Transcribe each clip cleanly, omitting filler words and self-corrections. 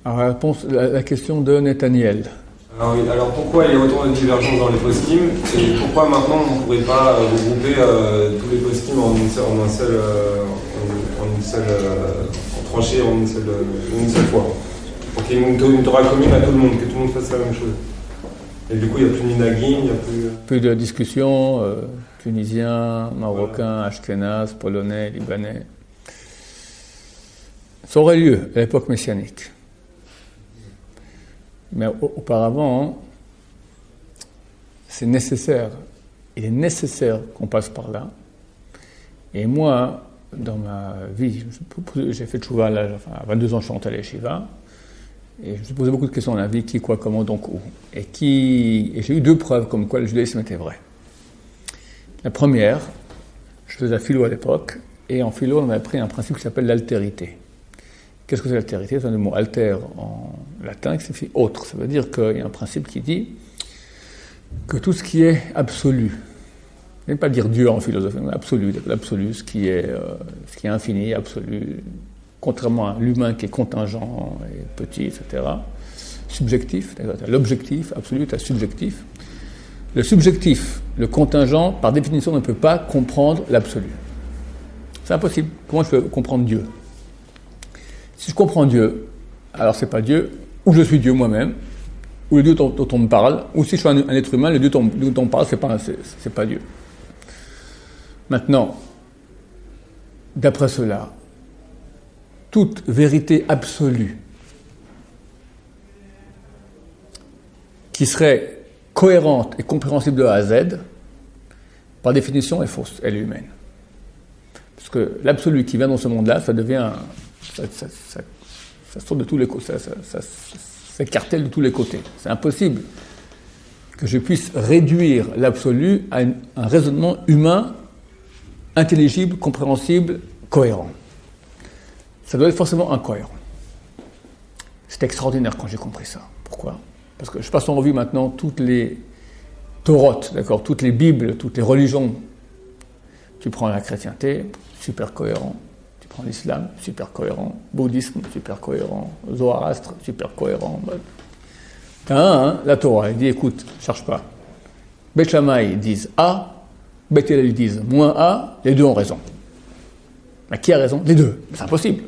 Alors la question de Nathaniel. Alors pourquoi il y a autant de divergences dans les poskim et pourquoi maintenant on ne pourrait pas regrouper tous les poskim en trancher en une seule fois pour qu'il y ait une Torah commune à tout le monde, que tout le monde fasse la même chose. Et du coup il n'y a plus ni Nagim, il n'y a plus... Plus de discussions, tunisiens, marocains, ashkénazes, polonais, libanais. Ça aurait lieu à l'époque messianique. Mais auparavant, c'est nécessaire. Il est nécessaire qu'on passe par là. Et moi, dans ma vie, j'ai fait tchouva à 22 ans, je suis rentré à l'Yeshiva. Et je me suis posé beaucoup de questions dans la vie, qui, quoi, comment, donc où. Et j'ai eu 2 preuves comme quoi le judaïsme était vrai. La première, je faisais la philo à l'époque, et en philo, on avait appris un principe qui s'appelle l'altérité. Qu'est-ce que c'est l'altérité? C'est le mot alter en latin qui signifie autre. Ça veut dire qu'il y a un principe qui dit que tout ce qui est absolu, je ne vais pas dire Dieu en philosophie, mais absolu, l'absolu, ce qui est infini, absolu, contrairement à l'humain qui est contingent et petit, etc. Subjectif, l'objectif absolu, tu as subjectif. Le subjectif, le contingent, par définition, ne peut pas comprendre l'absolu. C'est impossible. Comment je peux comprendre Dieu? Si je comprends Dieu, alors c'est pas Dieu, ou je suis Dieu moi-même, ou le Dieu dont on me parle, ou si je suis un être humain, le Dieu dont on me parle, c'est pas Dieu. Maintenant, d'après cela, toute vérité absolue qui serait cohérente et compréhensible de A à Z, par définition, est fausse, elle est humaine. Parce que l'absolu qui vient dans ce monde-là, ça devient... Ça saute de tous les côtés, ça s'écartèle de tous les côtés. C'est impossible que je puisse réduire l'absolu à un raisonnement humain, intelligible, compréhensible, cohérent. Ça doit être forcément incohérent. C'est extraordinaire quand j'ai compris ça. Pourquoi? Parce que je passe en revue maintenant toutes les Torotes, d'accord, toutes les Bibles, toutes les religions. Tu prends la chrétienté, super cohérent. Tu prends l'islam, super cohérent. Bouddhisme, super cohérent. Zoroastre, super cohérent. La Torah, elle dit, écoute, cherche pas. Beth Shammai disent A, Beth Hillel disent moins A, les deux ont raison. Mais qui a raison? Les deux. C'est impossible.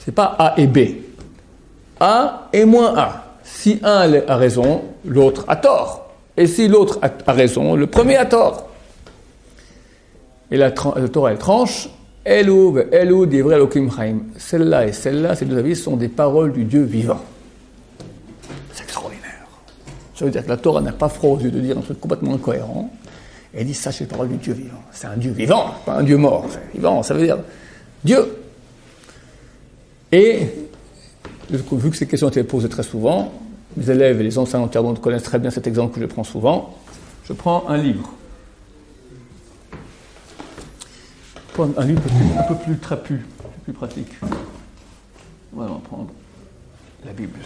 C'est pas A et B. A et moins A. Si un a raison, l'autre a tort. Et si l'autre a raison, le premier a tort. Et la Torah, elle tranche. Elou divrei Elokim chaim. Celle-là et celle-là, ces deux avis sont des paroles du Dieu vivant. C'est extraordinaire. Ça veut dire que la Torah n'a pas froid aux yeux de dire un truc complètement incohérent. Et elle dit ça, c'est les paroles du Dieu vivant. C'est un Dieu vivant, pas un Dieu mort. C'est vivant, ça veut dire Dieu. Et vu que ces questions ont été posées très souvent, les élèves et les enseignants connaissent très bien cet exemple que je prends souvent. Je prends un livre. Un livre un peu plus trapu, plus pratique. On va prendre la Bible.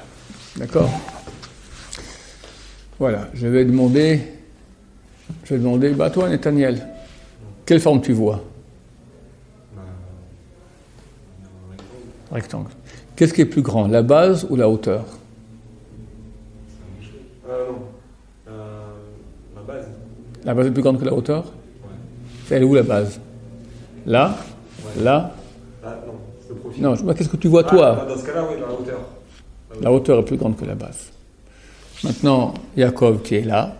D'accord? Voilà, je vais demander, toi, Nathaniel, quelle forme tu vois? Rectangle. Qu'est-ce qui est plus grand, la base ou la hauteur? La base. La base est plus grande que la hauteur? Ouais. Elle est où la base? Là? Ouais. Là? Non, c'est le profil. Non, qu'est-ce que tu vois toi? Dans ce cas-là, oui, la hauteur. La hauteur est plus grande que la base. Maintenant, Yaakov qui est là,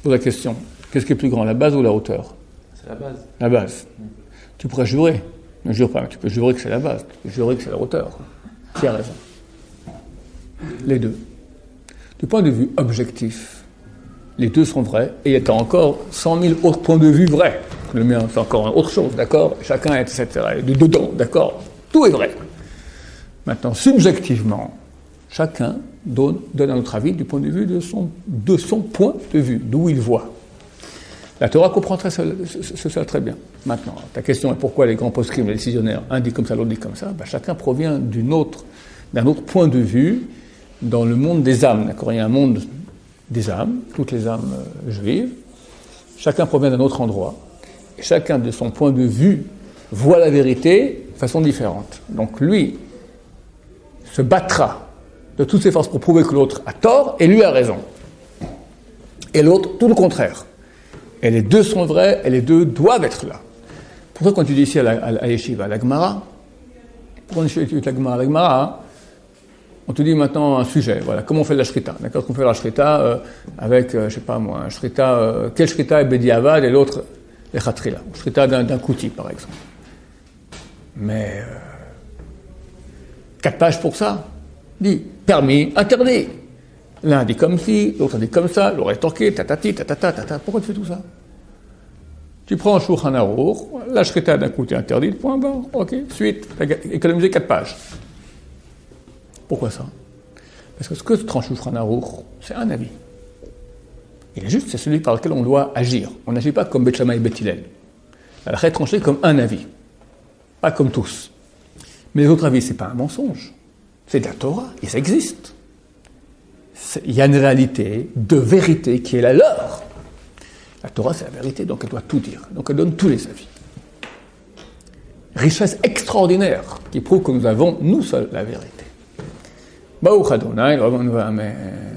pose la question, qu'est-ce qui est plus grand, la base ou la hauteur? C'est la base. La base. Tu pourrais jurer. Ne jure pas, tu peux jurer que c'est la base, tu peux jurer que c'est la hauteur. Qui a raison? Les deux. Du point de vue objectif, les deux sont vrais, et il y a encore 100 000 autres points de vue vrais. Le mien, c'est encore autre chose, d'accord? Chacun est, etc. Dedans, d'accord? Tout est vrai. Maintenant, subjectivement, chacun donne un autre avis du point de vue de son point de vue, d'où il voit. La Torah comprend ça très bien. Maintenant, ta question est pourquoi les grands poskim, les décisionnaires, un dit comme ça, l'autre dit comme ça. Chacun provient d'un autre point de vue dans le monde des âmes. D'accord? Il y a un monde des âmes, toutes les âmes juives. Chacun provient d'un autre endroit. Et chacun de son point de vue voit la vérité de façon différente. Donc lui se battra de toutes ses forces pour prouver que l'autre a tort et lui a raison. Et l'autre, tout le contraire. Et les deux sont vrais et les deux doivent être là. Pourquoi quand tu dis ici à Yeshiva, à la Gemara, pourquoi on étudie la Gemara, on te dit maintenant un sujet, voilà, comment on fait la shrita. D'accord, qu'on fait la shrita avec, je sais pas moi, un shrita, quel shrita est Bediavad et l'autre est Khatrila. Shrita d'un kouti, par exemple. Mais 4 pages pour ça. Dit permis, interdit. L'un dit comme ci, l'autre dit comme ça, l'autre est torqué, tatati, tatata, tatata. Pourquoi tu fais tout ça? Tu prends un Shulchan Aruch, la shrita d'un kouti interdite, point barre, ok, suite, économiser 4 pages. Pourquoi ça? Parce que ce que tranche Shulchan Aruch, c'est un avis. Il est juste, c'est celui par lequel on doit agir. On n'agit pas comme Beth Shammai et Beth Hillel. La halakha est tranchée comme un avis, pas comme tous. Mais les autres avis, c'est pas un mensonge. C'est de la Torah, et ça existe. Il y a une réalité de vérité qui est la leur. La Torah, c'est la vérité, donc elle doit tout dire. Donc elle donne tous les avis. Richesse extraordinaire qui prouve que nous avons, nous seuls, la vérité. Baruch Adonai, Amen.